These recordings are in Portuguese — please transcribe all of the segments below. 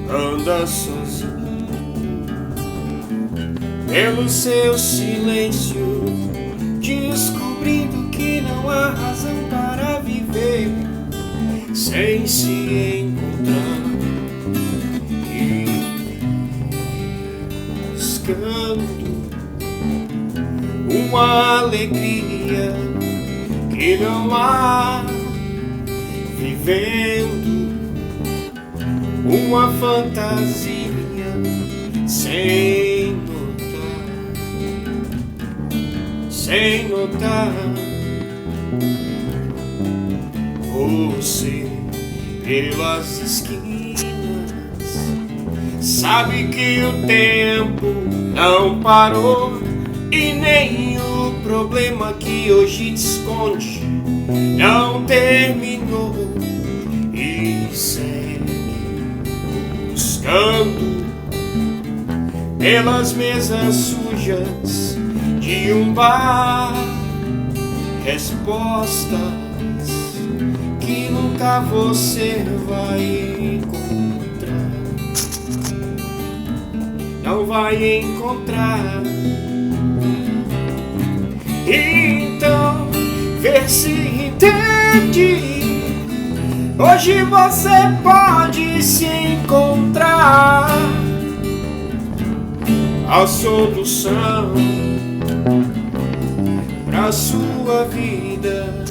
Anda sozinho pelo seu silêncio, descobrindo que não há razão para viver sem se encontrar e buscando uma alegria que não há, vivendo uma fantasia sem notar você pelas esquinas. Sabe que o tempo não parou e nem o problema que hoje te esconde não terminou e segue buscando pelas mesas sujas de um bar respostas que nunca você vai encontrar, não vai encontrar. Então vê se entende. Hoje você pode se encontrar a solução pra sua vida.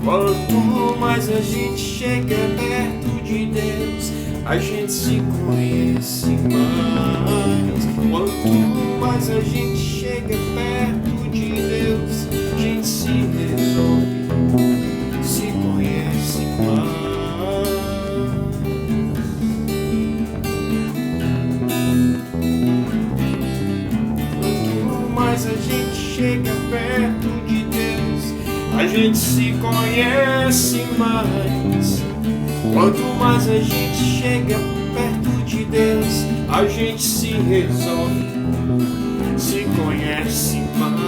Quanto mais a gente chega perto de Deus, a gente se conhece mais. Quanto mais a gente chega perto de Deus, a gente se resolve, se conhece mais. Quanto mais a gente chega perto de Deus, a gente se conhece mais. Quanto mais a gente chega perto de Deus, a gente se resolve, se conhece mais.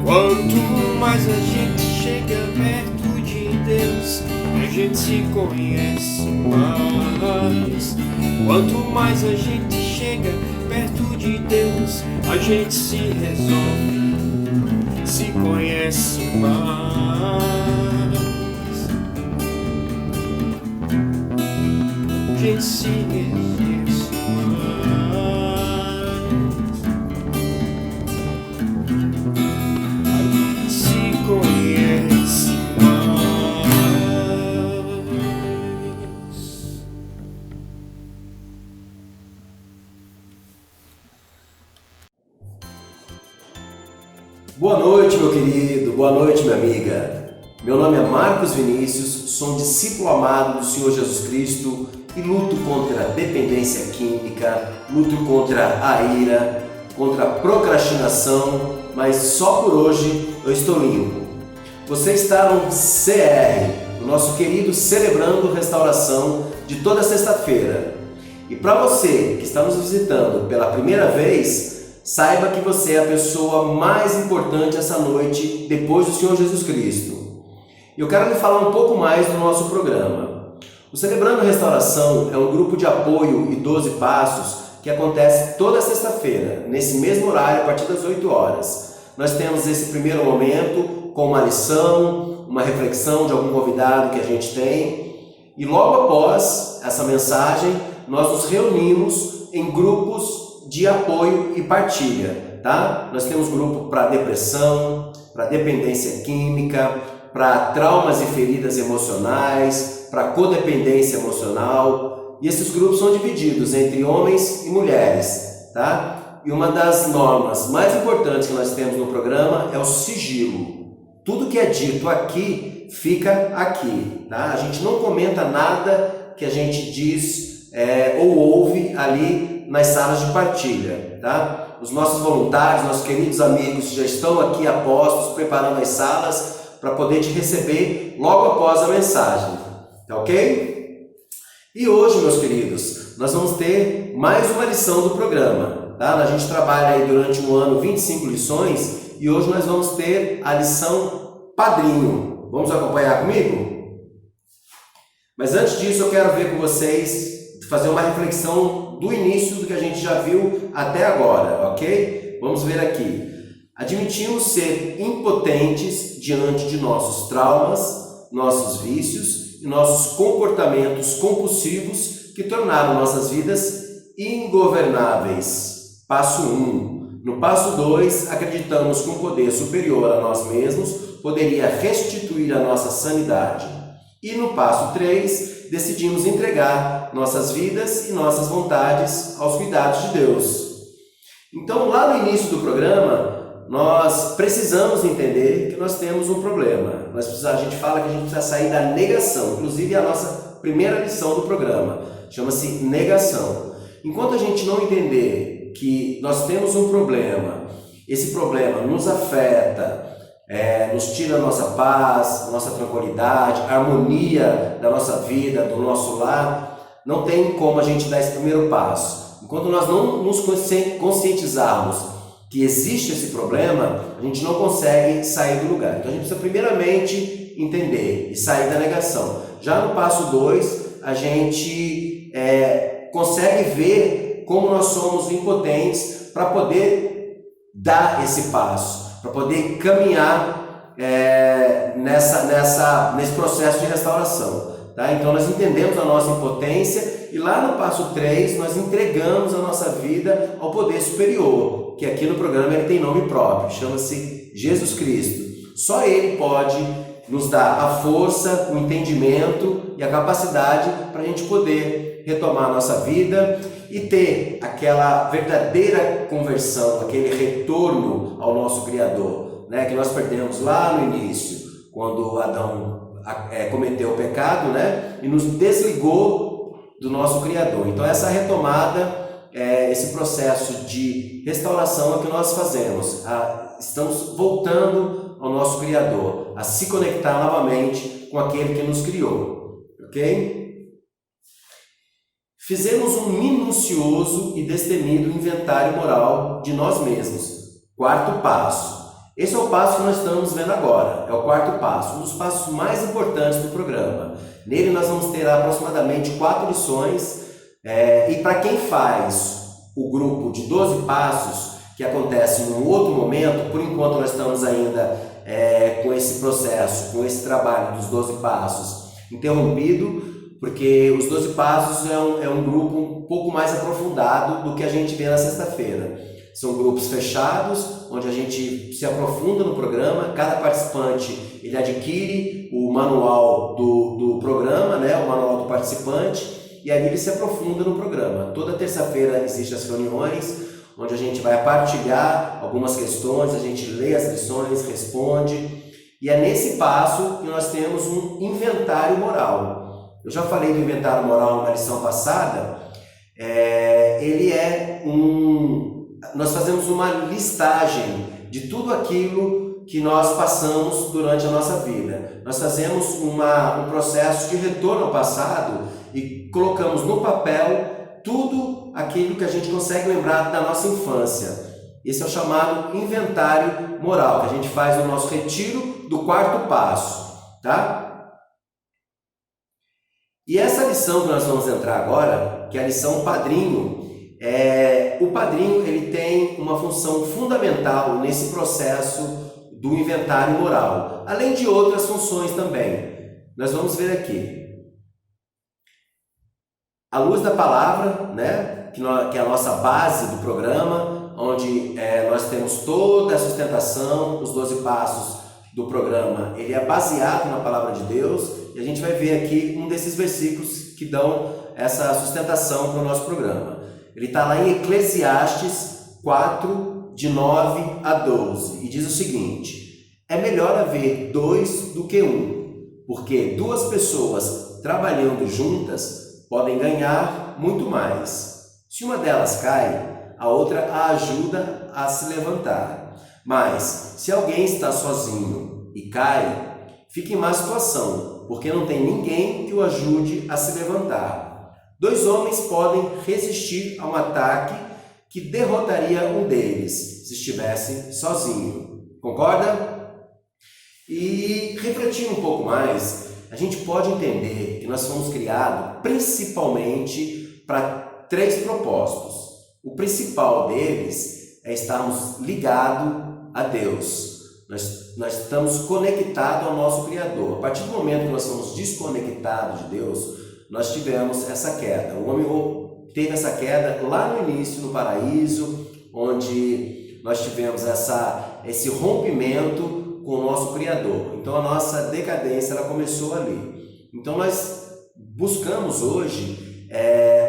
Quanto mais a gente chega perto de Deus, a gente se conhece mais. Quanto mais a gente chega perto de Deus, a gente se resolve, se conhece mais. A gente se conhece mais. Conhece mais. Boa noite, meu querido, boa noite, minha amiga. Meu nome é Marcos Vinícius, sou um discípulo amado do Senhor Jesus Cristo e luto contra a dependência química, luto contra a ira, contra a procrastinação, mas só por hoje eu estou limpo. Você está no CR, o nosso querido Celebrando Restauração, de toda sexta-feira. E para você que está nos visitando pela primeira vez, saiba que você é a pessoa mais importante essa noite depois do Senhor Jesus Cristo. E eu quero lhe falar um pouco mais do nosso programa. O Celebrando Restauração é um grupo de apoio e 12 passos que acontece toda sexta-feira, nesse mesmo horário, a partir das 8 horas. Nós temos esse primeiro momento com uma lição, uma reflexão de algum convidado que a gente tem. E logo após essa mensagem, nós nos reunimos em grupos de apoio e partilha, tá? Nós temos grupo para depressão, para dependência química, para traumas e feridas emocionais, para codependência emocional. E esses grupos são divididos entre homens e mulheres, tá? E uma das normas mais importantes que nós temos no programa é o sigilo. Tudo que é dito aqui, fica aqui, tá? A gente não comenta nada que a gente diz ou ouve ali nas salas de partilha, tá? Os nossos voluntários, nossos queridos amigos já estão aqui a postos, preparando as salas para poder te receber logo após a mensagem, tá ok? E hoje, meus queridos, nós vamos ter mais uma lição do programa, tá? A gente trabalha aí durante um ano 25 lições e hoje nós vamos ter a lição Padrinho. Vamos acompanhar comigo? Mas antes disso, eu quero ver com vocês, fazer uma reflexão do início do que a gente já viu até agora, ok? Vamos ver aqui. Admitimos ser impotentes diante de nossos traumas, nossos vícios e nossos comportamentos compulsivos que tornaram nossas vidas ingovernáveis. Passo 1. No passo 2, acreditamos que um poder superior a nós mesmos poderia restituir a nossa sanidade. E no passo 3, decidimos entregar nossas vidas e nossas vontades aos cuidados de Deus. Então, lá no início do programa, nós precisamos entender que nós temos um problema. A gente fala que a gente precisa sair da negação. Inclusive, a nossa primeira lição do programa chama-se negação. Enquanto a gente não entender que nós temos um problema, esse problema nos afeta, nos tira a nossa paz, a nossa tranquilidade, a harmonia da nossa vida, do nosso lar, não tem como a gente dar esse primeiro passo. Enquanto nós não nos conscientizarmos que existe esse problema, a gente não consegue sair do lugar. Então a gente precisa primeiramente entender e sair da negação. Já no passo 2, a gente consegue ver como nós somos impotentes para poder dar esse passo, para poder caminhar nesse processo de restauração. Tá? Então nós entendemos a nossa impotência e lá no passo 3 nós entregamos a nossa vida ao poder superior, que aqui no programa ele tem nome próprio, chama-se Jesus Cristo. Só Ele pode nos dar a força, o entendimento e a capacidade para a gente poder retomar a nossa vida e ter aquela verdadeira conversão, aquele retorno ao nosso Criador, né, que nós perdemos lá no início, quando Adão cometeu o pecado, né, e nos desligou do nosso Criador. Então essa retomada, esse processo de restauração é o que nós fazemos. Estamos voltando ao nosso Criador, a se conectar novamente com aquele que nos criou, ok? Fizemos um minucioso e destemido inventário moral de nós mesmos. Quarto passo. Esse é o passo que nós estamos vendo agora. É o quarto passo, um dos passos mais importantes do programa. Nele nós vamos ter aproximadamente 4 lições. E para quem faz o grupo de 12 passos, que acontece em um outro momento, por enquanto nós estamos ainda com esse processo, com esse trabalho dos 12 passos interrompido, porque os 12 passos é um grupo um pouco mais aprofundado do que a gente vê na sexta-feira. São grupos fechados, onde a gente se aprofunda no programa, cada participante ele adquire o manual do programa, né, o manual do participante, e aí ele se aprofunda no programa. Toda terça-feira existem as reuniões, onde a gente vai partilhar algumas questões, a gente lê as lições, responde, e é nesse passo que nós temos um inventário moral. Eu já falei do inventário moral na lição passada. Nós fazemos uma listagem de tudo aquilo que nós passamos durante a nossa vida. Nós fazemos um processo de retorno ao passado e colocamos no papel tudo aquilo que a gente consegue lembrar da nossa infância. Esse é o chamado inventário moral, que a gente faz no nosso retiro do quarto passo, tá? E essa lição que nós vamos entrar agora, que é a lição Padrinho, o padrinho ele tem uma função fundamental nesse processo do inventário moral, além de outras funções também. Nós vamos ver aqui. À luz da palavra, né, que é a nossa base do programa, onde nós temos toda a sustentação, os 12 passos do programa, ele é baseado na palavra de Deus, e a gente vai ver aqui um desses versículos que dão essa sustentação para o nosso programa. Ele está lá em Eclesiastes 4, de 9 a 12, e diz o seguinte: é melhor haver dois do que um, porque duas pessoas trabalhando juntas podem ganhar muito mais. Se uma delas cai, a outra a ajuda a se levantar. Mas, se alguém está sozinho e cai, fica em má situação, porque não tem ninguém que o ajude a se levantar. Dois homens podem resistir a um ataque que derrotaria um deles, se estivesse sozinho. Concorda? E refletindo um pouco mais, a gente pode entender que nós fomos criados principalmente para 3 propósitos. O principal deles é estarmos ligados a Deus. Nós estamos conectados ao nosso Criador. A partir do momento que nós somos desconectados de Deus, nós tivemos essa queda. O homem teve essa queda lá no início, no paraíso, onde nós tivemos esse rompimento com o nosso Criador. Então a nossa decadência ela começou ali. Então nós buscamos hoje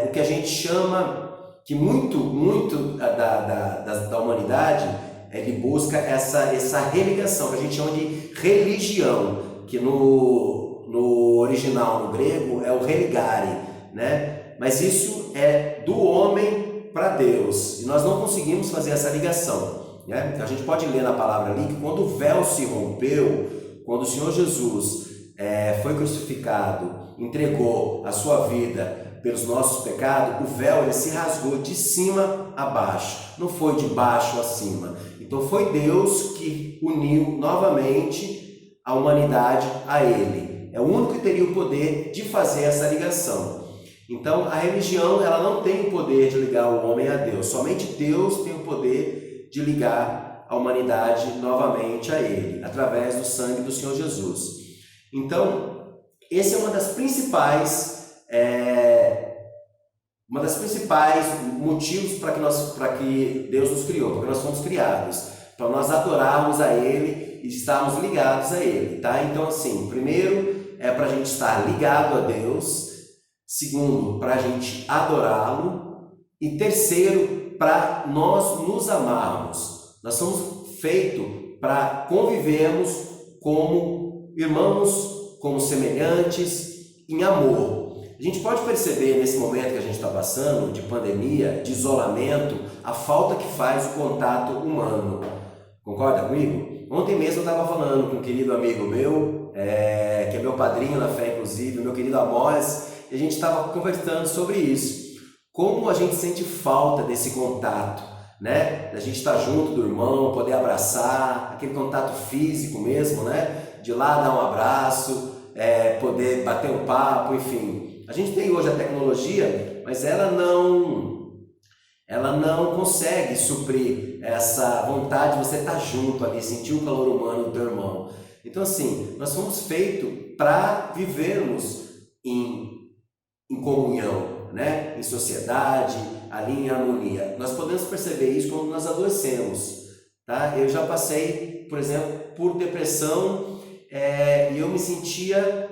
o que a gente chama, que muito da humanidade, ele busca essa religação, que a gente chama de religião, que no original, no grego, é o religare, né? Mas isso é do homem para Deus, e nós não conseguimos fazer essa ligação, né? A gente pode ler na palavra ali que quando o véu se rompeu, quando o Senhor Jesus foi crucificado, entregou a sua vida pelos nossos pecados, o véu ele se rasgou de cima a baixo, não foi de baixo a cima. Então foi Deus que uniu novamente a humanidade a Ele. É o único que teria o poder de fazer essa ligação. Então a religião ela não tem o poder de ligar o homem a Deus, somente Deus tem o poder de ligar a humanidade novamente a Ele, através do sangue do Senhor Jesus. Então, esse é uma das principais motivos para que Deus nos criou, porque nós fomos criados, para nós adorarmos a Ele e estarmos ligados a Ele, tá? Então, assim, primeiro é para a gente estar ligado a Deus, segundo, para a gente adorá-lo, e terceiro, para nós nos amarmos. Nós somos feitos para convivermos como irmãos, como semelhantes, em amor. A gente pode perceber nesse momento que a gente está passando, de pandemia, de isolamento, a falta que faz o contato humano. Concorda comigo? Ontem mesmo eu estava falando com um querido amigo meu, que é meu padrinho na fé, inclusive, meu querido Amós, e a gente estava conversando sobre isso. Como a gente sente falta desse contato, né? Da gente estar junto do irmão, poder abraçar, aquele contato físico mesmo, né? De lá dar um abraço, poder bater um papo, enfim. A gente tem hoje a tecnologia, mas ela não consegue suprir essa vontade de você estar junto ali, sentir o calor humano do teu irmão. Então assim, nós fomos feitos para vivermos em comunhão, né? Em sociedade, ali em harmonia. Nós podemos perceber isso quando nós adoecemos, tá? Eu já passei, por exemplo, por depressão e eu me sentia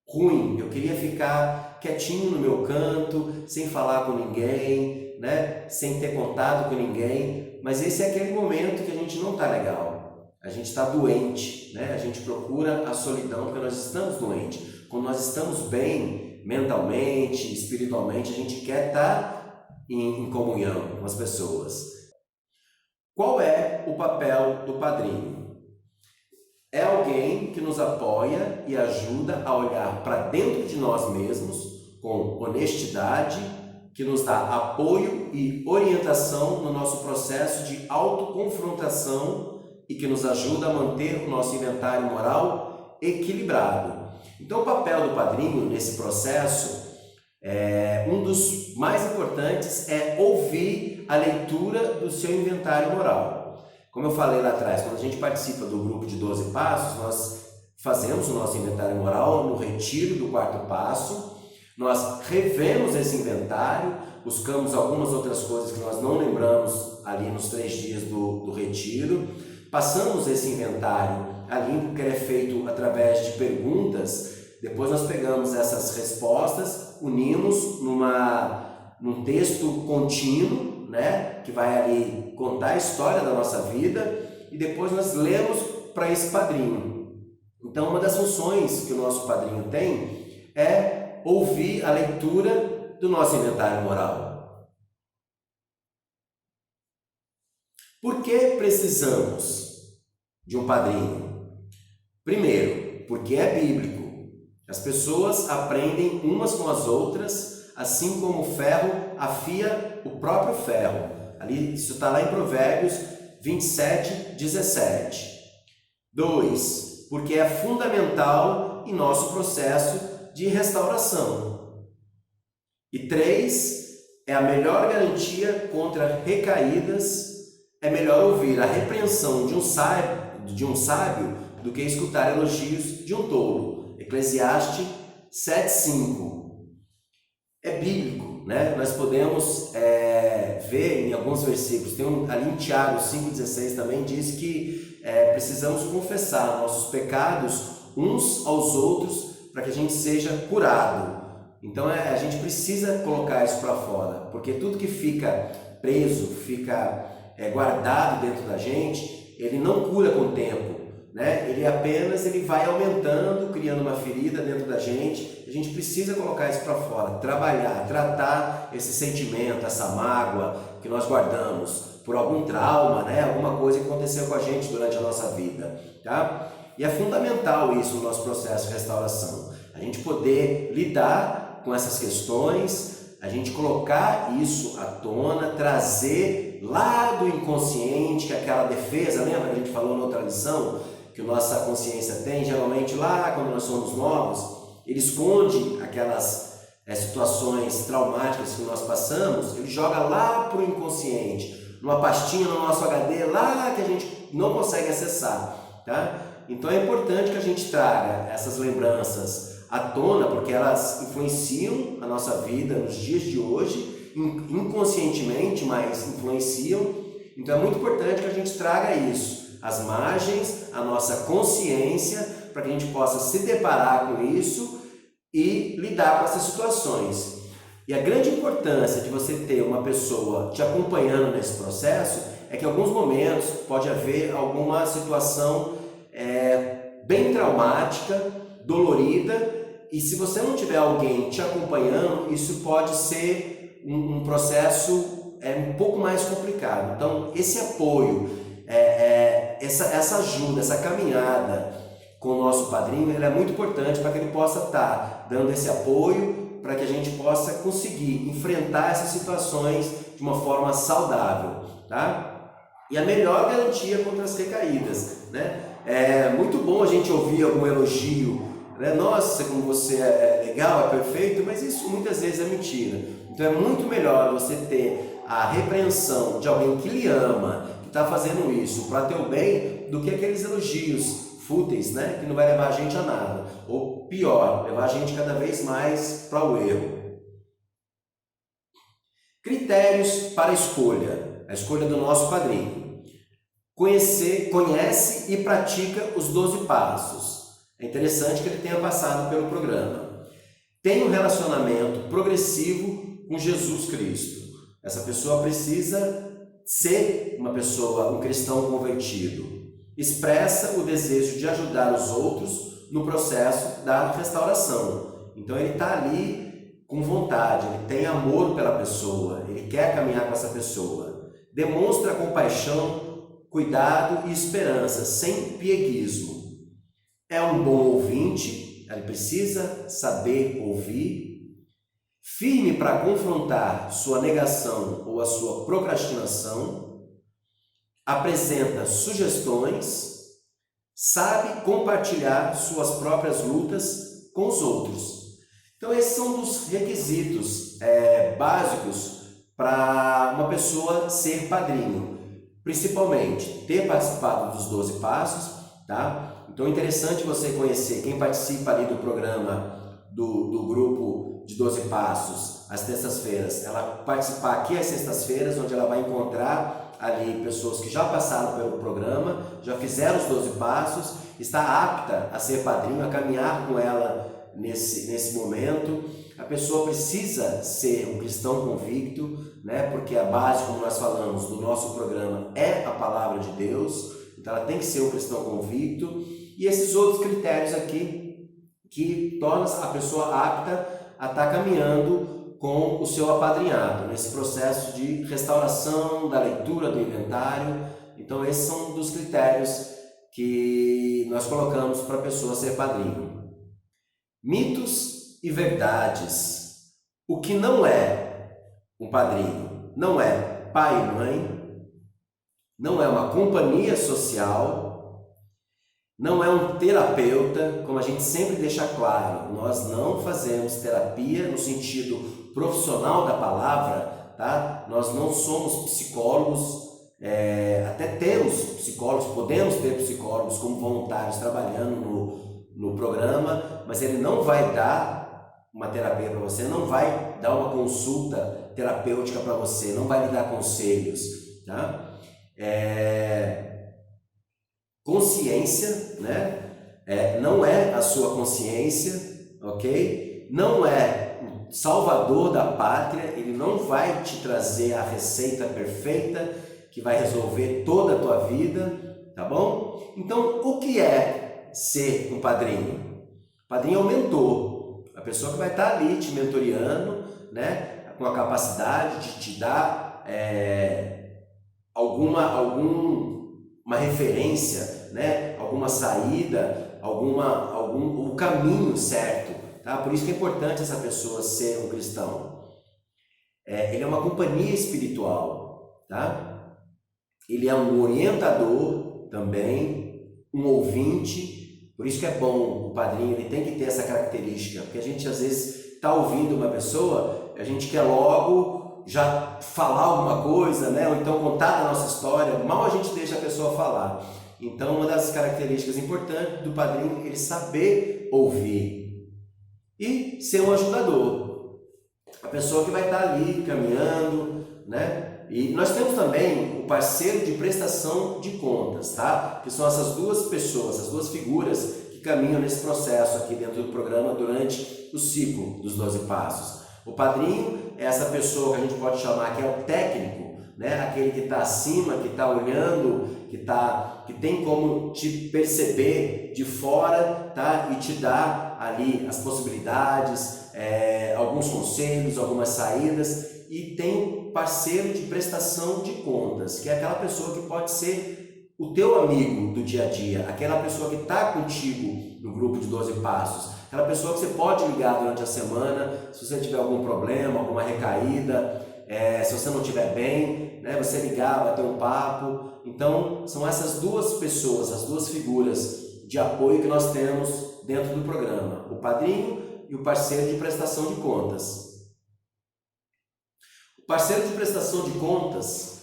ruim, eu queria ficar quietinho no meu canto, sem falar com ninguém, né? Sem ter contato com ninguém, mas esse é aquele momento que a gente não está legal, a gente está doente, né? A gente procura a solidão porque nós estamos doentes. Quando nós estamos bem, mentalmente, espiritualmente, a gente quer estar em comunhão com as pessoas. Qual é o papel do padrinho? É alguém que nos apoia e ajuda a olhar para dentro de nós mesmos com honestidade, que nos dá apoio e orientação no nosso processo de autoconfrontação e que nos ajuda a manter o nosso inventário moral equilibrado. Então o papel do padrinho nesse processo, um dos mais importantes é ouvir a leitura do seu inventário moral. Como eu falei lá atrás, quando a gente participa do grupo de 12 passos, nós fazemos o nosso inventário moral no retiro do 4º passo, Nós revemos esse inventário, buscamos algumas outras coisas que nós não lembramos ali nos 3 dias do retiro, passamos esse inventário ali, porque ele é feito através de perguntas. Depois nós pegamos essas respostas, unimos num texto contínuo, né, que vai ali contar a história da nossa vida, e depois nós lemos para esse padrinho. Então, uma das funções que o nosso padrinho tem é ouvir a leitura do nosso inventário moral. Por que precisamos de um padrinho? Primeiro, porque é bíblico. As pessoas aprendem umas com as outras, assim como o ferro afia o próprio ferro. Ali, isso está lá em Provérbios 27, 17. 2. Porque é fundamental em nosso processo de restauração. E 3. É a melhor garantia contra recaídas. É melhor ouvir a repreensão de um sábio do que escutar elogios de um tolo. Eclesiastes 7,5. É bíblico, né? Nós podemos ver em alguns versículos. Tem ali em Tiago 5,16 também diz que precisamos confessar nossos pecados uns aos outros para que a gente seja curado. Então a gente precisa colocar isso para fora, porque tudo que fica preso, fica guardado dentro da gente, ele não cura com o tempo. Né? Ele vai aumentando, criando uma ferida dentro da gente. A gente precisa colocar isso para fora, trabalhar, tratar esse sentimento, essa mágoa que nós guardamos por algum trauma, né? Alguma coisa que aconteceu com a gente durante a nossa vida, tá? E é fundamental isso no nosso processo de restauração, a gente poder lidar com essas questões, a gente colocar isso à tona, trazer lá do inconsciente, que é aquela defesa, lembra que a gente falou na outra lição, que a nossa consciência tem, geralmente lá quando nós somos novos, ele esconde aquelas situações traumáticas que nós passamos, ele joga lá para o inconsciente, numa pastinha no nosso HD, lá que a gente não consegue acessar, tá? Então é importante que a gente traga essas lembranças à tona, porque elas influenciam a nossa vida nos dias de hoje, inconscientemente, mas influenciam. Então é muito importante que a gente traga isso, as margens, a nossa consciência, para que a gente possa se deparar com isso e lidar com essas situações. E a grande importância de você ter uma pessoa te acompanhando nesse processo é que em alguns momentos pode haver alguma situação bem traumática, dolorida, e se você não tiver alguém te acompanhando, isso pode ser um processo um pouco mais complicado. Então, esse apoio, essa ajuda, essa caminhada com o nosso padrinho, ela é muito importante para que ele possa estar dando esse apoio, para que a gente possa conseguir enfrentar essas situações de uma forma saudável, tá? E a melhor garantia contra as recaídas, né? É muito bom a gente ouvir algum elogio, né? Nossa, como você é legal, é perfeito, mas isso muitas vezes é mentira. Então é muito melhor você ter a repreensão de alguém que lhe ama, que está fazendo isso para teu bem, do que aqueles elogios fúteis, né? Que não vai levar a gente a nada. Ou pior, levar a gente cada vez mais para o erro. Critérios para a escolha do nosso padrinho. Conhece e pratica os 12 passos. É interessante que ele tenha passado pelo programa. Tem um relacionamento progressivo com Jesus Cristo. Essa pessoa precisa ser um cristão convertido. Expressa o desejo de ajudar os outros no processo da restauração. Então ele está ali com vontade, ele tem amor pela pessoa, ele quer caminhar com essa pessoa. Demonstra compaixão, cuidado e esperança, sem pieguismo. É um bom ouvinte, ele precisa saber ouvir. Firme para confrontar sua negação ou a sua procrastinação. Apresenta sugestões. Sabe compartilhar suas próprias lutas com os outros. Então esses são os requisitos básicos para uma pessoa ser padrinho. Principalmente ter participado dos 12 passos, tá? Então é interessante você conhecer, quem participa ali do programa do grupo de 12 Passos, às terças-feiras, ela participar aqui às sextas-feiras, onde ela vai encontrar ali pessoas que já passaram pelo programa, já fizeram os 12 Passos, está apta a ser padrinho, a caminhar com ela nesse momento. A pessoa precisa ser um cristão convicto, né? Porque a base, como nós falamos, do nosso programa é a palavra de Deus, então ela tem que ser um cristão convicto. E esses outros critérios aqui que tornam a pessoa apta a estar caminhando com o seu apadrinhado, nesse processo de restauração da leitura do inventário. Então esses são dos critérios que nós colocamos para a pessoa ser padrinho. Mitos e verdades. O que não é um padrinho? Não é pai e mãe, não é uma companhia social, não é um terapeuta, como a gente sempre deixa claro, nós não fazemos terapia no sentido profissional da palavra, tá? Nós não somos psicólogos, até temos psicólogos, podemos ter psicólogos como voluntários trabalhando no programa, mas ele não vai dar uma terapia para você, não vai dar uma consulta terapêutica para você, não vai lhe dar conselhos, tá? Consciência, né? Não é a sua consciência, ok? Não é o salvador da pátria, ele não vai te trazer a receita perfeita que vai resolver toda a tua vida, tá bom? Então, o que é ser um padrinho? Padrinho é um mentor, a pessoa que vai estar ali te mentoreando, né? Com a capacidade de te dar uma referência, né? Alguma saída, o caminho certo, tá? Por isso que é importante essa pessoa ser um cristão. Ele é uma companhia espiritual, tá? Ele é um orientador também, um ouvinte. Por isso que é bom o padrinho, ele tem que ter essa característica, porque a gente às vezes está ouvindo uma pessoa, a gente quer logo já falar alguma coisa, né? Ou então contar a nossa história, mal a gente deixa a pessoa falar. Então, uma das características importantes do padrinho é ele saber ouvir e ser um ajudador. A pessoa que vai estar ali caminhando, né? E nós temos também o parceiro de prestação de contas, tá? Que são essas duas pessoas, essas duas figuras que caminham nesse processo aqui dentro do programa durante o ciclo dos 12 Passos. O padrinho é essa pessoa que a gente pode chamar que é o técnico, né? Aquele que está acima, que está olhando, que tem como te perceber de fora, tá? E te dar ali as possibilidades, alguns conselhos, algumas saídas. E tem parceiro de prestação de contas, que é aquela pessoa que pode ser o teu amigo do dia a dia, aquela pessoa que está contigo no grupo de 12 Passos, aquela pessoa que você pode ligar durante a semana, se você tiver algum problema, alguma recaída, se você não estiver bem, né, você ligar, bater um papo. Então, são essas duas pessoas, as duas figuras de apoio que nós temos dentro do programa, o padrinho e o parceiro de prestação de contas. O parceiro de prestação de contas,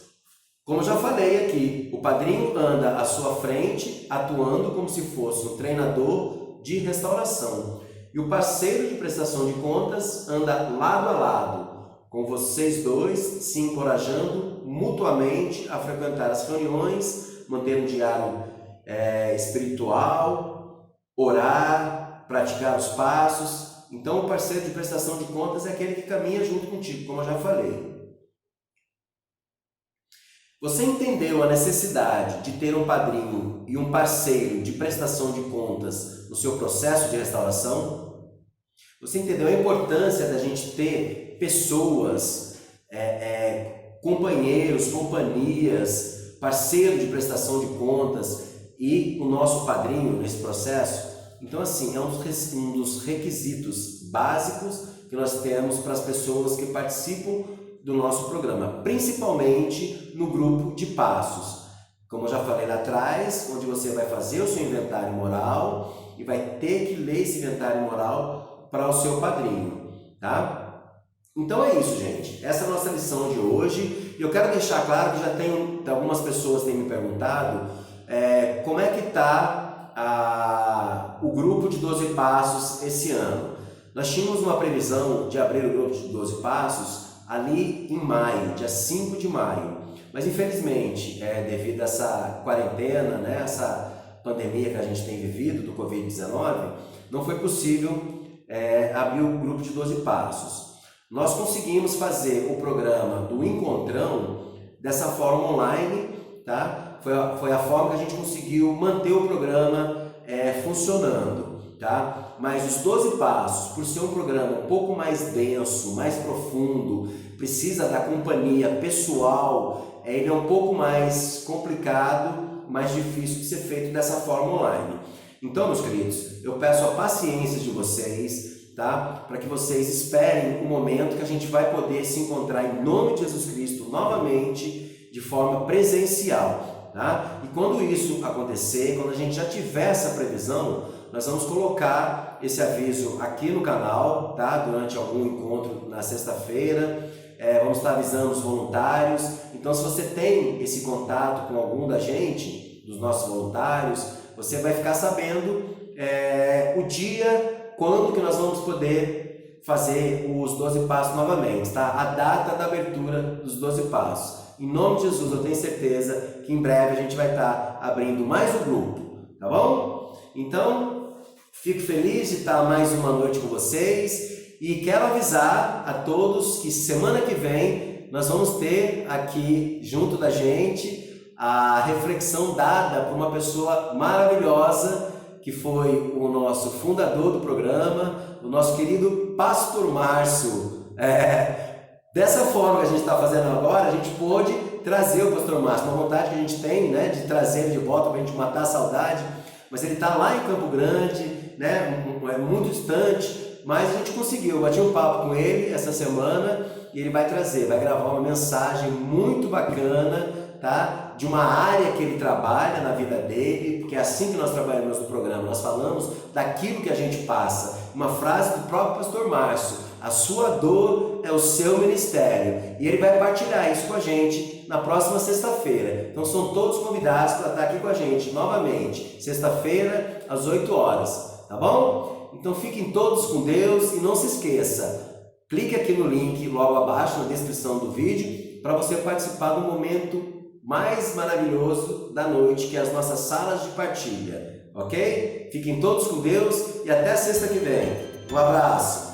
como eu já falei aqui, o padrinho anda à sua frente, atuando como se fosse um treinador de restauração. E o parceiro de prestação de contas anda lado a lado, com vocês dois se encorajando mutuamente a frequentar as reuniões, manter um diário espiritual, orar, praticar os passos. Então o parceiro de prestação de contas é aquele que caminha junto contigo, como eu já falei. Você entendeu a necessidade de ter um padrinho e um parceiro de prestação de contas no seu processo de restauração? Você entendeu a importância da gente ter pessoas, companheiros, companhias, parceiro de prestação de contas e o nosso padrinho nesse processo? Então, assim, é um dos requisitos básicos que nós temos para as pessoas que participam do nosso programa, principalmente no grupo de passos. Como eu já falei lá atrás, onde você vai fazer o seu inventário moral e vai ter que ler esse inventário moral para o seu padrinho, tá? Então é isso, gente. Essa é a nossa lição de hoje. E eu quero deixar claro que já tem algumas pessoas que têm me perguntado como é que está o grupo de 12 passos esse ano. Nós tínhamos uma previsão de abrir o grupo de 12 passos ali em maio, dia 5 de maio. Mas infelizmente, devido a essa quarentena, né, essa pandemia que a gente tem vivido do Covid-19, não foi possível abrir o grupo de 12 passos. Nós conseguimos fazer o programa do Encontrão dessa forma online, tá? Foi a forma que a gente conseguiu manter o programa funcionando, tá? Mas os 12 passos, por ser um programa um pouco mais denso, mais profundo, precisa da companhia pessoal, ele é um pouco mais complicado, mais difícil de ser feito dessa forma online. Então, meus queridos, eu peço a paciência de vocês, tá? Para que vocês esperem o momento que a gente vai poder se encontrar em nome de Jesus Cristo novamente de forma presencial, tá? E quando isso acontecer, quando a gente já tiver essa previsão, nós vamos colocar esse aviso aqui no canal, tá? Durante algum encontro na sexta-feira, vamos estar avisando os voluntários. Então, se você tem esse contato com algum da gente, dos nossos voluntários, você vai ficar sabendo o dia, quando que nós vamos poder fazer os 12 passos novamente, tá? A data da abertura dos 12 passos. Em nome de Jesus, eu tenho certeza que em breve a gente vai estar abrindo mais um grupo, tá bom? Então, fico feliz de estar mais uma noite com vocês e quero avisar a todos que semana que vem nós vamos ter aqui junto da gente a reflexão dada por uma pessoa maravilhosa que foi o nosso fundador do programa, o nosso querido Pastor Márcio. Dessa forma que a gente está fazendo agora, a gente pôde trazer o Pastor Márcio, uma vontade que a gente tem, né, de trazer ele de volta para a gente matar a saudade, mas ele está lá em Campo Grande, né, muito distante, mas a gente conseguiu. Eu bati um papo com ele essa semana e ele vai gravar uma mensagem muito bacana, tá? De uma área que ele trabalha na vida dele, porque é assim que nós trabalhamos no programa, nós falamos daquilo que a gente passa. Uma frase do próprio Pastor Márcio: a sua dor é o seu ministério. E ele vai partilhar isso com a gente na próxima sexta-feira. Então são todos convidados para estar aqui com a gente novamente, sexta-feira às 8 horas, tá bom? Então fiquem todos com Deus e não se esqueça, clique aqui no link logo abaixo na descrição do vídeo para você participar do momento mais maravilhoso da noite, que é as nossas salas de partilha, ok? Fiquem todos com Deus e até sexta que vem. Um abraço!